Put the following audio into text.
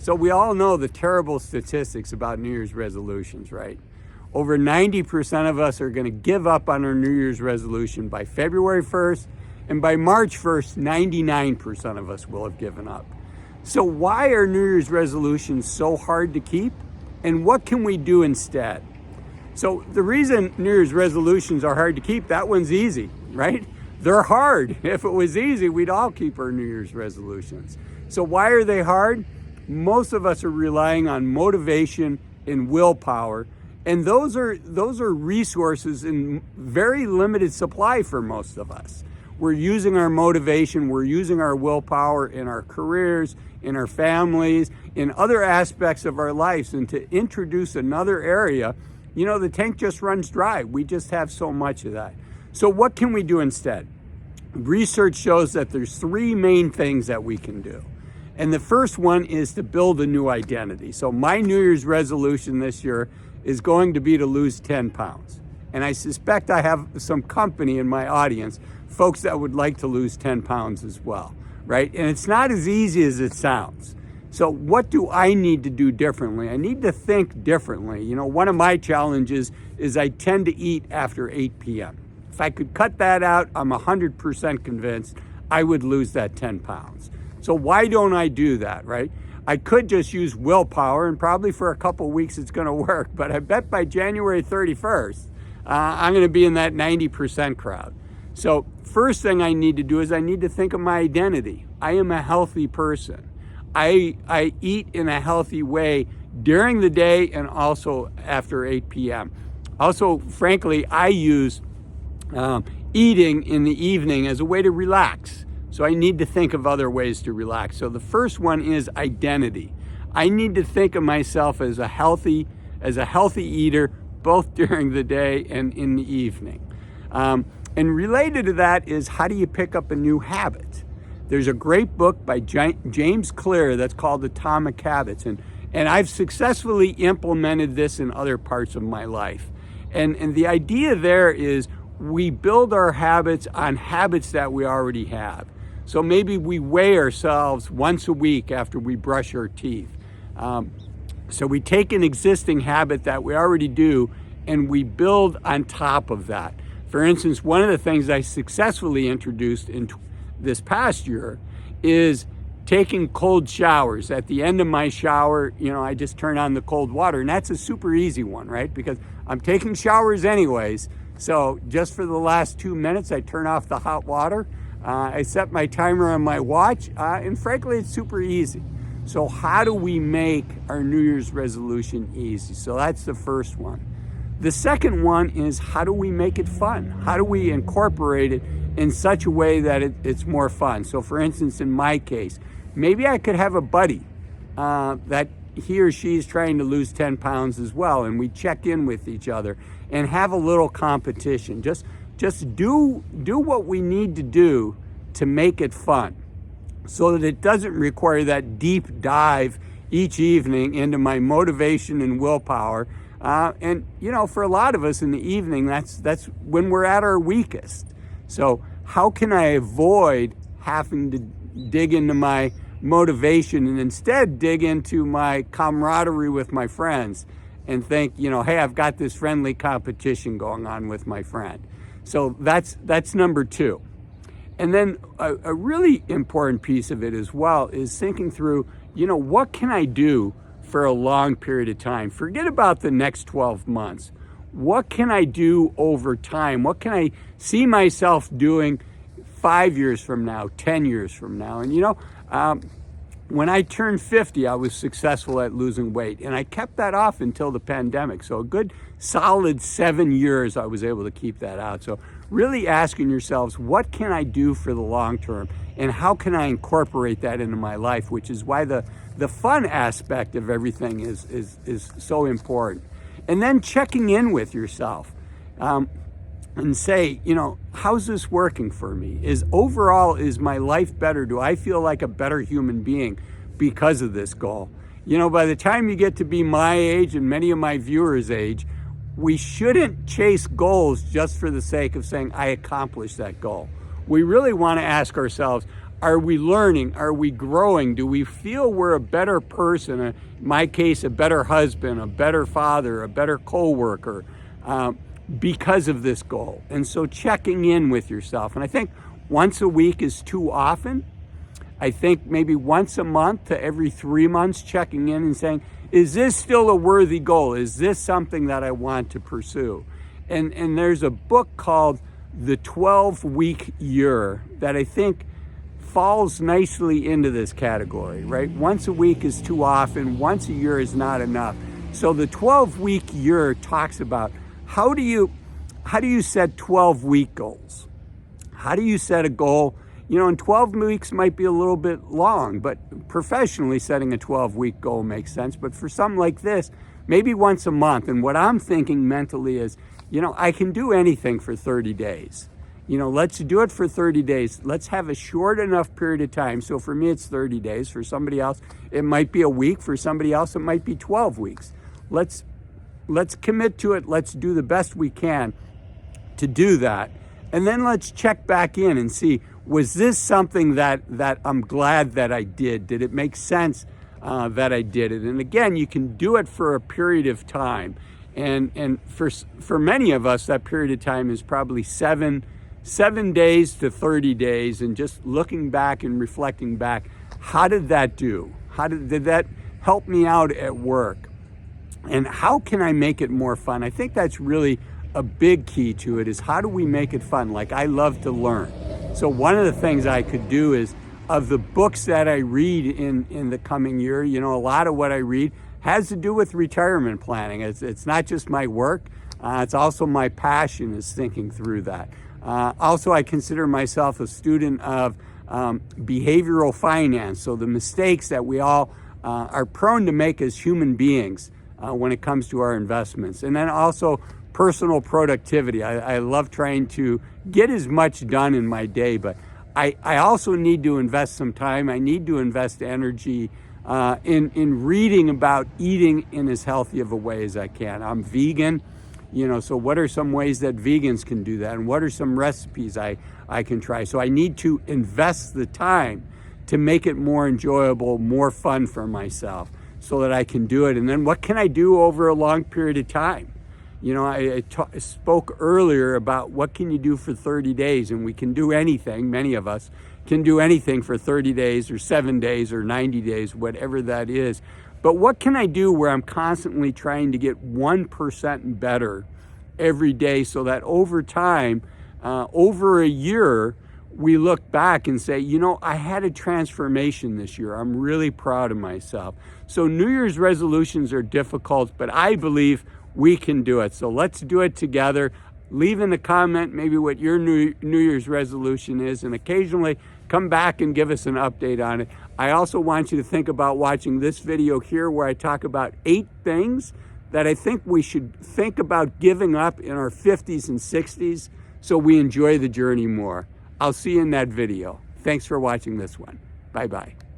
So we all know the terrible statistics about New Year's resolutions, right? Over 90% of us are going to give up on our New Year's resolution by February 1st, and by March 1st, 99% of us will have given up. So why are New Year's resolutions so hard to keep? And what can we do instead? So the reason New Year's resolutions are hard to keep, that one's easy, right? They're hard. If it was easy, we'd all keep our New Year's resolutions. So why are they hard? Most of us are relying on motivation and willpower, and those are resources in very limited supply for most of us. We're using our motivation, we're using our willpower in our careers, in our families, in other aspects of our lives. And to introduce another area, the tank just runs dry. We just have so much of that. So what can we do instead? Research shows that there's three main things that we can do. And the first one is to build a new identity. So my New Year's resolution this year is going to be to lose 10 pounds. And I suspect I have some company in my audience, folks that would like to lose 10 pounds as well, right? And it's not as easy as it sounds. So what do I need to do differently? I need to think differently. One of my challenges is I tend to eat after 8 p.m. If I could cut that out, I'm 100% convinced I would lose that 10 pounds. So why don't I do that, right? I could just use willpower, and probably for a couple of weeks it's going to work, but I bet by January 31st, I'm going to be in that 90% crowd. So first thing I need to do is I need to think of my identity. I am a healthy person. I eat in a healthy way during the day and also after 8 p.m. Also, frankly, I use eating in the evening as a way to relax. So I need to think of other ways to relax. So the first one is identity. I need to think of myself as a healthy eater, both during the day and in the evening. And related to that is, how do you pick up a new habit? There's a great book by James Clear that's called Atomic Habits. And I've successfully implemented this in other parts of my life. And the idea there is we build our habits on habits that we already have. So maybe we weigh ourselves once a week after we brush our teeth. So we take an existing habit that we already do and we build on top of that. For instance, one of the things I successfully introduced in this past year is taking cold showers. At the end of my shower, I just turn on the cold water, and that's a super easy one, right? Because I'm taking showers anyways. So just for the last 2 minutes, I turn off the hot water. I set my timer on my watch, and frankly, it's super easy. So how do we make our New Year's resolution easy? So that's the first one. The second one is, how do we make it fun? How do we incorporate it in such a way that it's more fun? So for instance, in my case, maybe I could have a buddy that he or she is trying to lose 10 pounds as well, and we check in with each other and have a little competition. Just do what we need to do to make it fun, so that it doesn't require that deep dive each evening into my motivation and willpower. And for a lot of us in the evening, that's when we're at our weakest. So how can I avoid having to dig into my motivation and instead dig into my camaraderie with my friends and think, hey, I've got this friendly competition going on with my friend. So that's number two. And then a really important piece of it as well is thinking through, what can I do for a long period of time? Forget about the next 12 months. What can I do over time? What can I see myself doing 5 years from now, 10 years from now? And when I turned 50, I was successful at losing weight, and I kept that off until the pandemic. So a good solid 7 years, I was able to keep that out. So really asking yourselves, what can I do for the long term, and how can I incorporate that into my life? Which is why the fun aspect of everything is so important. And then checking in with yourself and say, how's this working for me? Is my life better? Do I feel like a better human being because of this goal? By the time you get to be my age and many of my viewers' age, we shouldn't chase goals just for the sake of saying, I accomplished that goal. We really want to ask ourselves, Are we learning? Are we growing? Do we feel we're a better person? In my case, a better husband, a better father, a better coworker, because of this goal. And so checking in with yourself. And I think once a week is too often. I think maybe once a month to every 3 months, checking in and saying, is this still a worthy goal? Is this something that I want to pursue? And there's a book called The 12-Week Year that I think falls nicely into this category, right? Once a week is too often, once a year is not enough. So the 12-week year talks about how do you set 12-week goals? How do you set a goal? You know, and 12 weeks might be a little bit long, but professionally setting a 12-week goal makes sense. But for something like this, maybe once a month. And what I'm thinking mentally is, you know, I can do anything for 30 days. You know, let's do it for 30 days. Let's have a short enough period of time. So for me, it's 30 days. For somebody else, it might be a week. For somebody else, it might be 12 weeks. Let's commit to it. Let's do the best we can to do that. And then let's check back in and see, was this something that I'm glad that I did? Did it make sense that I did it? And again, you can do it for a period of time. And for many of us, that period of time is probably 7 days to 30 days. And just looking back and reflecting back, how did that do? Did that help me out at work? And how can I make it more fun? I think that's really a big key to it, is how do we make it fun? Like, I love to learn. So one of the things I could do is, of the books that I read in the coming year, you know, a lot of what I read has to do with retirement planning. It's not just my work, it's also my passion is thinking through that. Also, I consider myself a student of behavioral finance. So the mistakes that we all are prone to make as human beings when it comes to our investments. And then also personal productivity. I love trying to get as much done in my day, but I also need to invest some time. I need to invest energy in reading about eating in as healthy of a way as I can. I'm vegan, you know, so what are some ways that vegans can do that? And what are some recipes I can try? So I need to invest the time to make it more enjoyable, more fun for myself so that I can do it. And then what can I do over a long period of time? You know, I spoke earlier about what can you do for 30 days, and we can do anything. Many of us can do anything for 30 days or 7 days or 90 days, whatever that is. But what can I do where I'm constantly trying to get 1% better every day so that over time, over a year, we look back and say, you know, I had a transformation this year. I'm really proud of myself. So New Year's resolutions are difficult, but I believe we can do it. So let's do it together. Leave in the comment maybe what your New Year's resolution is, and occasionally come back and give us an update on it. I also want you to think about watching this video here where I talk about 8 things that I think we should think about giving up in our 50s and 60s so we enjoy the journey more. I'll see you in that video. Thanks for watching this one. Bye-bye.